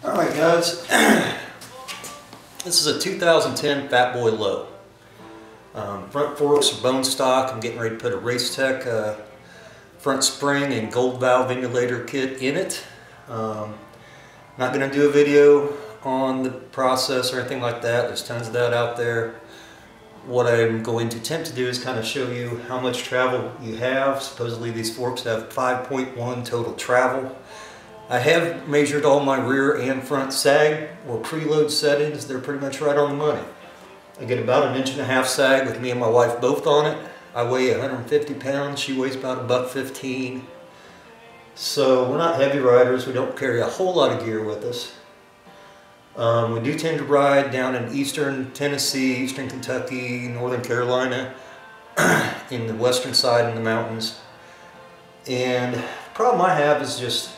Alright guys, this is a 2010 Fatboy Lo. Front forks are bone stock. I'm getting ready to put a Race Tech front spring and gold valve emulator kit in it. Not going to do a video on the process or anything like that. There's tons of that out there. What I'm going to attempt to do is kind of show you how much travel you have. Supposedly these forks have 5.1 total travel. I have measured all my rear and front sag or preload settings. They're pretty much right on the money. I get about 1.5 inch sag with me and my wife both on it. I weigh 150 pounds. She weighs about $1.15. So we're not heavy riders. We don't carry a whole lot of gear with us. We do tend to ride down in eastern Tennessee, eastern Kentucky, northern Carolina, in the western side in the mountains. And the problem I have is just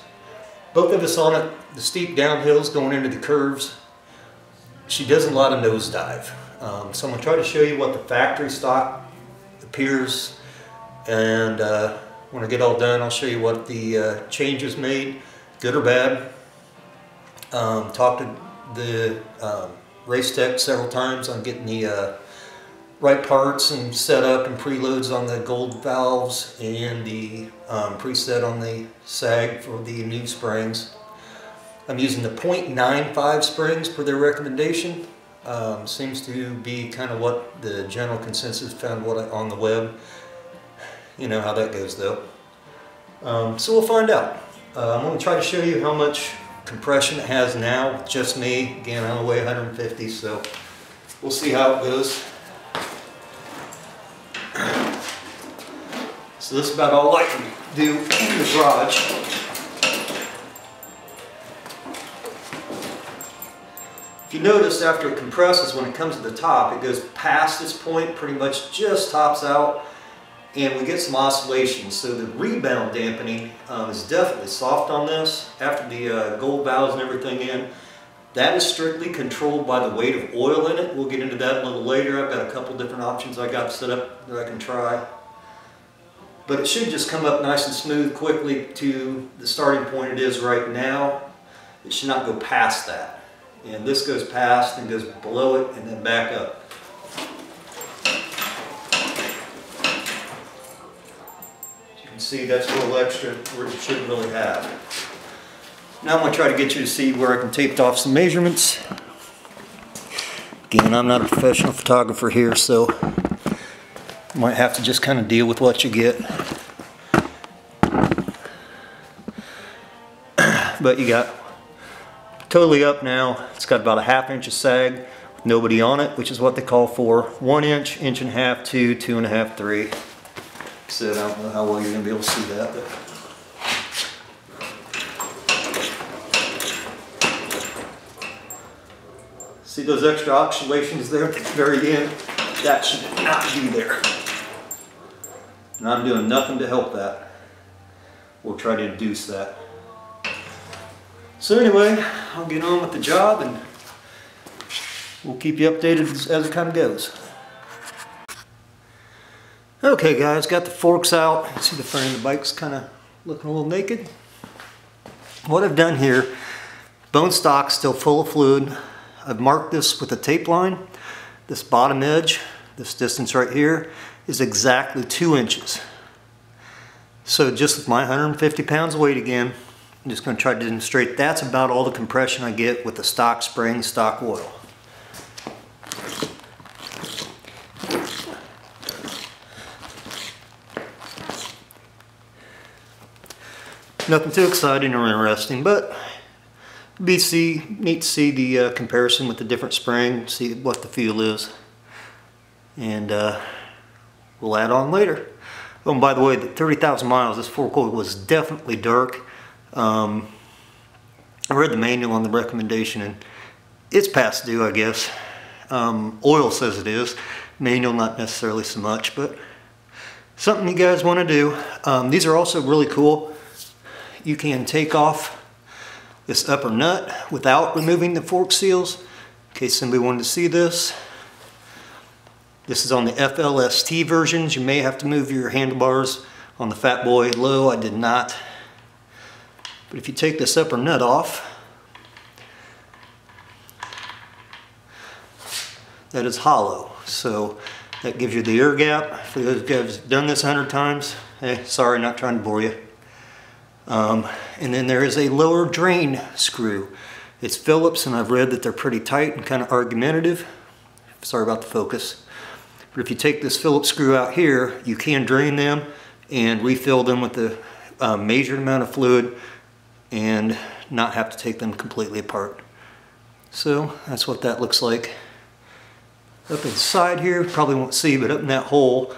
both of us on it, the steep downhills going into the curves. She does a lot of nosedive. So I'm going to try to show you what the factory stock appears, and when I get all done I'll show you what the changes made, good or bad. Talked to the Race Tech several times on getting the right parts and set up and preloads on the gold valves and the preset on the sag for the new springs. I'm using the 0.95 springs per their recommendation. Seems to be kind of what the general consensus found on the web. You know how that goes though. So we'll find out. I'm going to try to show you how much compression it has now. Just me. Again, I only weigh 150, so we'll see how it goes. So this is about all I can do in the garage. If you notice, after it compresses, when it comes to the top, it goes past this point, pretty much just tops out, and we get some oscillations. So the rebound dampening is definitely soft on this. After the gold valves and everything in, that is strictly controlled by the weight of oil in it. We'll get into that a little later. I've got a couple different options I got set up that I can try. But it should just come up nice and smooth quickly to the starting point it is right now. It should not go past that. And this goes past and goes below it and then back up. As you can see, that's a little extra where it shouldn't really have. Now I'm going to try to get you to see where I can tape off some measurements. Again, I'm not a professional photographer here, so you might have to just kind of deal with what you get. But you got totally up now. It's got about 1/2 inch of sag with nobody on it, which is what they call for. 1 inch, 1.5 inches, 2, 2.5, 3. Like I said, I don't know how well you're going to be able to see that, but see those extra oscillations there at the very end? That should not be there. And I'm doing nothing to help that. We'll try to induce that. So anyway, I'll get on with the job and we'll keep you updated as it kind of goes. Okay guys, got the forks out. See the front of the bike's kind of looking a little naked. What I've done here, bone stock still full of fluid. I've marked this with a tape line. This bottom edge, this distance right here, is exactly 2 inches. So just with my 150 pounds weight again, I'm just going to try to demonstrate that's about all the compression I get with the stock spring, stock oil. Nothing too exciting or interesting, but neat to see the comparison with the different spring, see what the feel is, and we'll add on later. Oh, and by the way, the 30,000 miles, this fork oil was definitely dark. I read the manual on the recommendation and it's past due, I guess. Oil says it is, manual not necessarily so much, but something you guys want to do. These are also really cool. You can take off this upper nut without removing the fork seals, in case somebody wanted to see this. This is on the FLST versions. You may have to move your handlebars on the Fatboy Lo. I did not. But if you take this upper nut off, that is hollow. So that gives you the air gap. For those guys who've done this 100 times, hey, sorry, not trying to bore you. And then there is a lower drain screw. It's Phillips, and I've read that they're pretty tight and kind of argumentative. Sorry about the focus. But if you take this Phillips screw out here, you can drain them and refill them with the measured amount of fluid and not have to take them completely apart. So that's what that looks like. Up inside here, you probably won't see, but up in that hole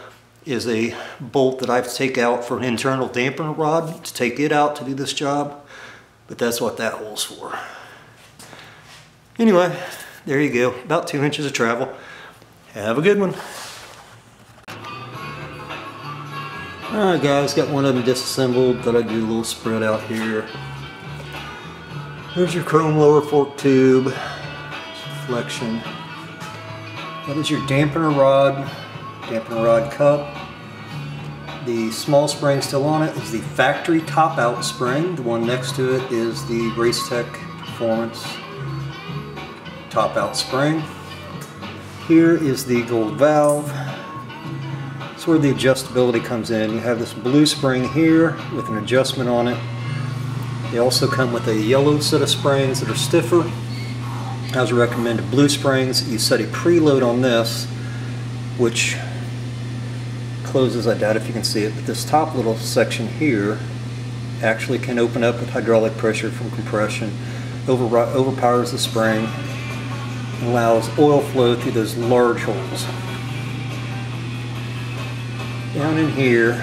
is a bolt that I have to take out for an internal dampener rod to take it out to do this job. But that's what that hole's for. Anyway, there you go. About 2 inches of travel. Have a good one. Alright guys, got one of them disassembled. Thought I'd do a little spread out here. There's your chrome lower fork tube. Flexion. That is your dampener rod cup. The small spring still on it is the factory top out spring. The one next to it is the Racetech Performance top out spring. Here is the gold valve. That's where the adjustability comes in. You have this blue spring here with an adjustment on it. They also come with a yellow set of springs that are stiffer. As recommended, blue springs. You set a preload on this, which closes, I doubt if you can see it, but this top little section here actually can open up with hydraulic pressure from compression, overpowers the spring, and allows oil flow through those large holes. Down in here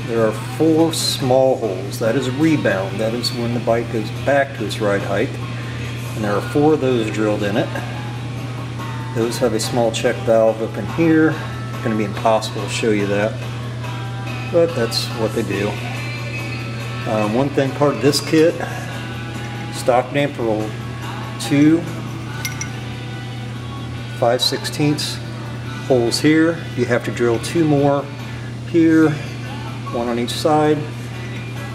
there are 4 small holes. That is a rebound. That is when the bike goes back to its ride height. And there are 4 of those drilled in it. Those have a small check valve up in here. It's going to be impossible to show you that, but that's what they do. One thing, part of this kit, stock damper roll, 2 5/16 holes here. You have to drill 2 more here, 1 on each side,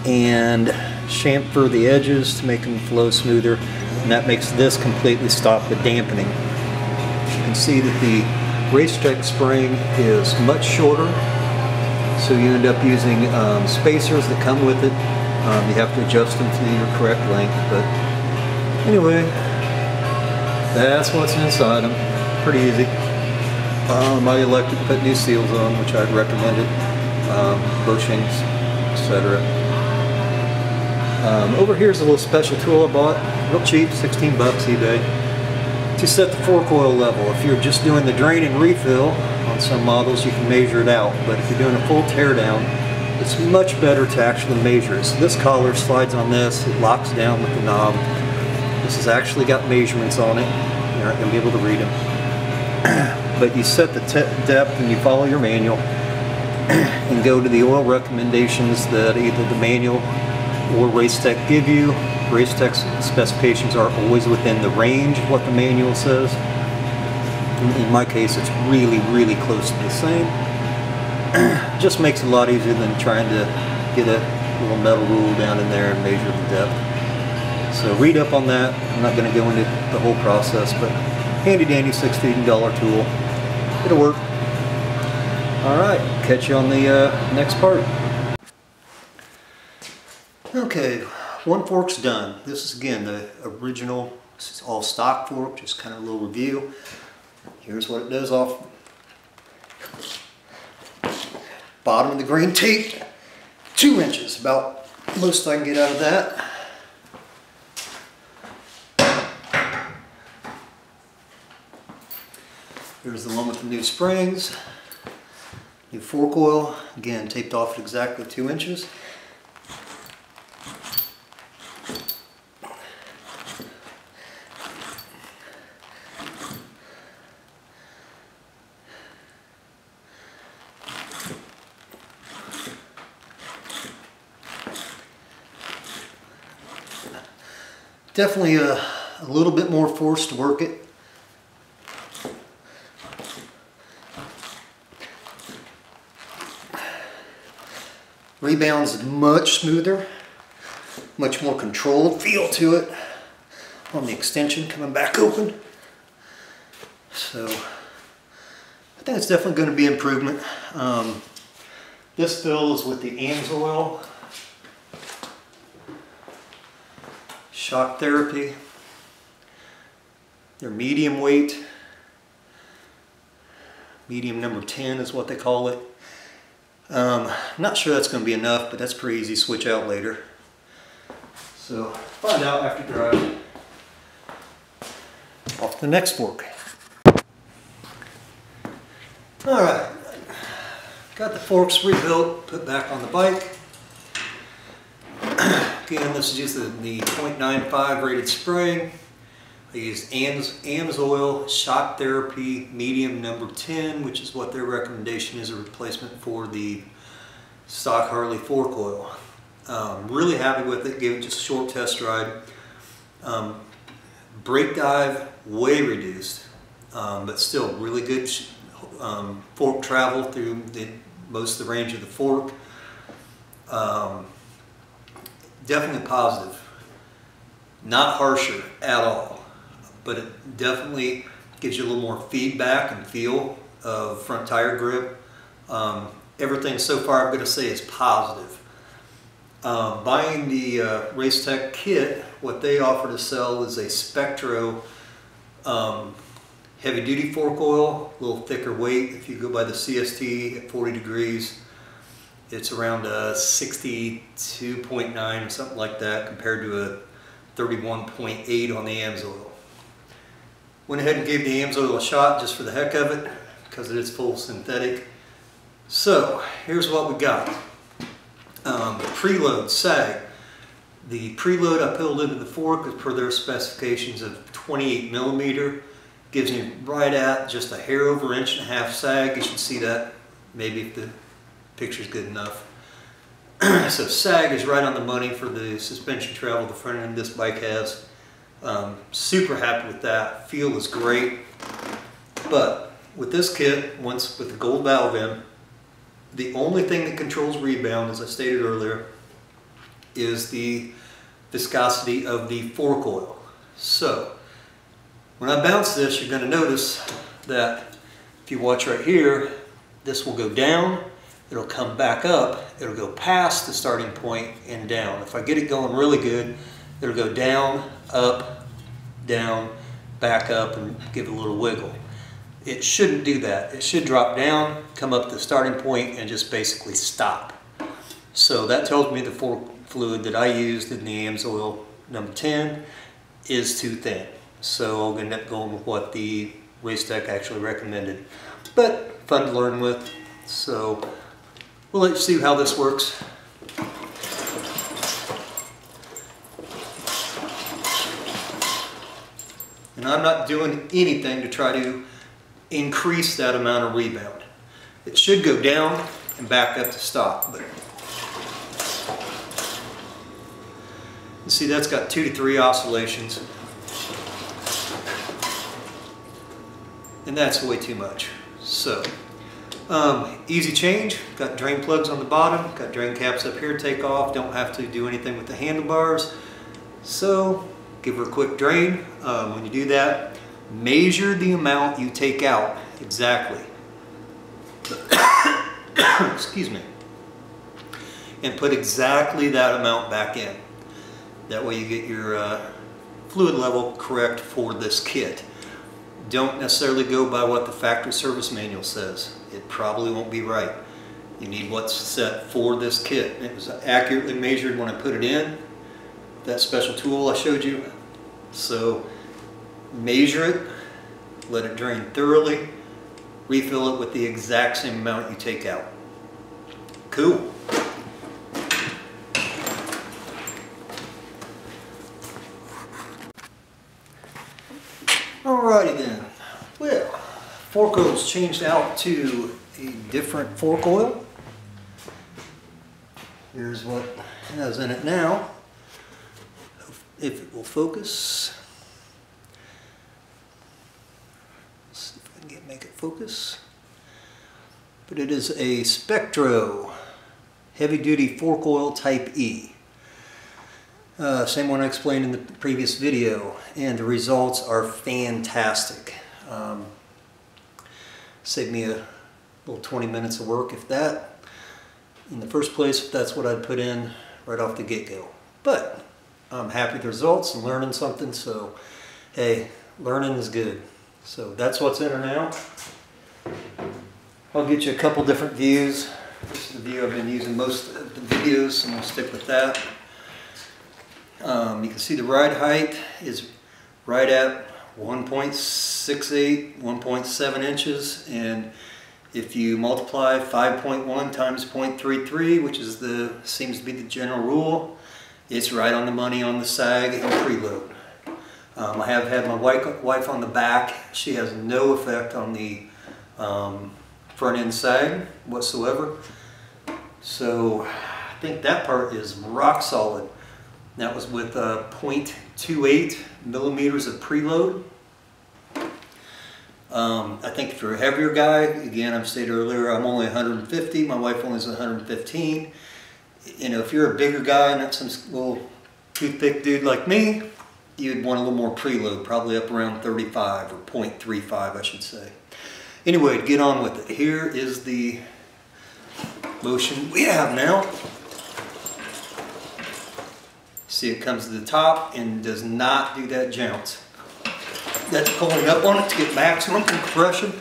and chamfer the edges to make them flow smoother, and that makes this completely stop the dampening. You can see that the Racetech spring is much shorter, so you end up using spacers that come with it. You have to adjust them to your correct length, but anyway, that's what's inside them. Pretty easy. I elected to put new seals on, which I'd recommended, bushings, etc. Over here's a little special tool I bought, real cheap, 16 bucks eBay, to set the fork oil level. If you're just doing the drain and refill, on some models you can measure it out, but if you're doing a full teardown, it's much better to actually measure it. So this collar slides on this, it locks down with the knob. This has actually got measurements on it. You're not going to be able to read them. But you set the depth and you follow your manual and go to the oil recommendations that either the manual or Racetech give you. Racetech's specifications are always within the range of what the manual says. In my case, it's really, really close to the same. Just makes it a lot easier than trying to get a little metal rule down in there and measure the depth. So read up on that. I'm not going to go into the whole process, but handy dandy $6 tool. It'll work. Alright, catch you on the next part. Okay, one fork's done. This is again the original, this is all stock fork, just kind of a little review. Here's what it does off. Bottom of the green tape, 2 inches, about most I can get out of that. Here's the one with the new springs, new fork oil, again taped off at exactly 2 inches. Definitely a little bit more force to work it. Rebounds much smoother, much more controlled feel to it on the extension coming back open. So I think it's definitely going to be improvement. This fill is with the AMSOIL shock therapy. They're medium weight. Medium number 10 is what they call it. Not sure that's going to be enough, but that's pretty easy to switch out later. So find out after drive. Off to the next fork. Alright, got the forks rebuilt, put back on the bike. Again, this is just the .95 rated spring. I used AMSOIL shock therapy medium number 10, which is what their recommendation is, a replacement for the stock Harley fork oil. Really happy with it, gave it just a short test ride. Brake dive, way reduced, but still really good fork travel through most of the range of the fork. Definitely positive. Not harsher at all, but it definitely gives you a little more feedback and feel of front tire grip. Everything so far I'm going to say is positive. Buying the Racetech kit, what they offer to sell is a Spectro heavy duty fork oil, a little thicker weight. If you go by the CST at 40 degrees, it's around 62.9 or something like that compared to a 31.8 on the AMSOIL. Went ahead and gave the AMSOIL a shot just for the heck of it because it is full synthetic. So here's what we got. The preload sag. The preload I pulled into the fork is per their specifications of 28 millimeter. Gives me right at just a hair over 1.5 inch sag. You should see that maybe if the picture's good enough. So sag is right on the money for the suspension travel the front end of this bike has. Super happy with that. Feel is great. But with this kit, once with the gold valve in, the only thing that controls rebound, as I stated earlier, is the viscosity of the fork oil. So when I bounce this, you're going to notice that if you watch right here, this will go down, it'll come back up, it'll go past the starting point and down. If I get it going really good, it'll go down, back up, and give it a little wiggle. It shouldn't do that. It should drop down, come up to the starting point, and just basically stop. So that tells me the fork fluid that I used in the AMSOIL number 10 is too thin. So I'll end up going with what the Racetech actually recommended. But fun to learn with. So we'll let you see how this works. And I'm not doing anything to try to increase that amount of rebound. It should go down and back up to stop. But you see that's got 2 to 3 oscillations. And that's way too much. So, easy change. Got drain plugs on the bottom, got drain caps up here, take off. Don't have to do anything with the handlebars. So, give her a quick drain. When you do that, measure the amount you take out exactly. Excuse me. And put exactly that amount back in. That way you get your fluid level correct for this kit. Don't necessarily go by what the factory service manual says. It probably won't be right. You need what's set for this kit. It was accurately measured when I put it in, that special tool I showed you. So measure it, let it drain thoroughly, refill it with the exact same amount you take out. Cool. Alrighty then. Well, fork oil's changed out to a different fork oil. Here's what it has in it now. If it will focus. Let's see if I can make it focus. But it is a Spectro heavy duty fork oil type E. Same one I explained in the previous video, and the results are fantastic. Save me a little 20 minutes of work, if that. In the first place, if that's what I'd put in right off the get-go. But I'm happy with the results and learning something, so hey, learning is good. So that's what's in her now. I'll get you a couple different views. This is the view I've been using most of the videos, and I'll stick with that. You can see the ride height is right at 1.68, 1.7 inches, and if you multiply 5.1 times 0.33, which is seems to be the general rule, it's right on the money on the sag and preload. I have had my wife on the back. She has no effect on the front end sag whatsoever. So I think that part is rock solid. That was with 0.28 millimeters of preload. I think if you're a heavier guy, again, I've stated earlier, I'm only 150, my wife only is 115. You know, if you're a bigger guy, not some little toothpick dude like me, you'd want a little more preload, probably up around 35 or 0.35, I should say. Anyway, to get on with it, here is the motion we have now. See, it comes to the top and does not do that jounce. That's pulling up on it to get maximum compression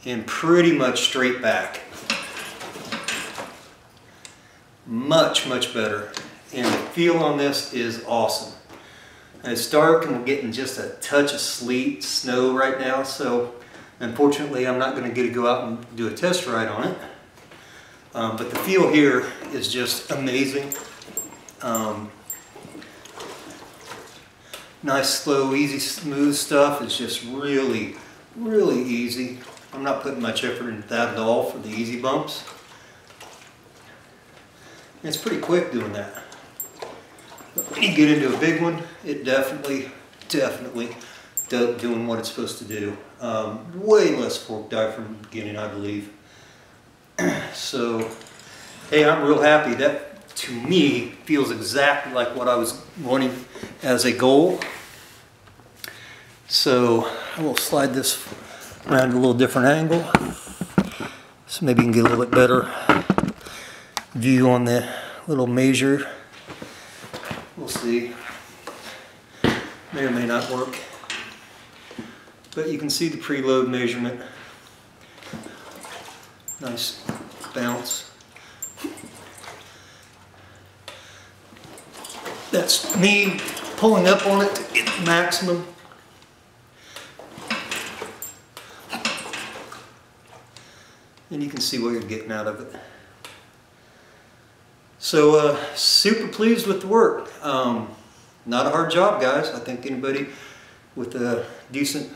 and pretty much straight back. Much, much better. And the feel on this is awesome. And it's dark and we're getting just a touch of sleet, snow right now, so unfortunately I'm not going to get to go out and do a test ride on it. But the feel here is just amazing. Nice, slow, easy, smooth stuff. It's just really, really easy. I'm not putting much effort into that at all for the easy bumps. And it's pretty quick doing that. But when you get into a big one, it definitely does doing what it's supposed to do. Way less fork dive from the beginning, I believe. So, hey, I'm real happy. That, to me, feels exactly like what I was wanting as a goal. So I will slide this around a little different angle, so maybe you can get a little bit better view on the little measure. We'll see. May or may not work. But you can see the preload measurement. Nice bounce. That's me pulling up on it to get the maximum. And you can see what you're getting out of it. So super pleased with the work. Not a hard job, guys. I think anybody with a decent,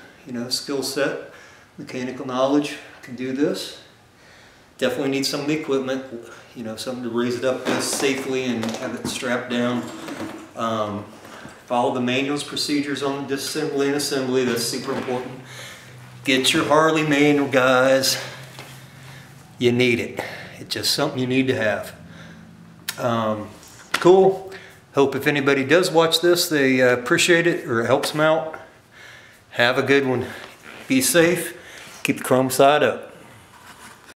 skill set, mechanical knowledge can do this. Definitely need some of the equipment, something to raise it up with safely and have it strapped down. Follow the manual's procedures on disassembly and assembly. That's super important. Get your Harley manual, guys. You need it. It's just something you need to have. Cool. Hope if anybody does watch this, they appreciate it or it helps them out. Have a good one. Be safe. Keep the chrome side up.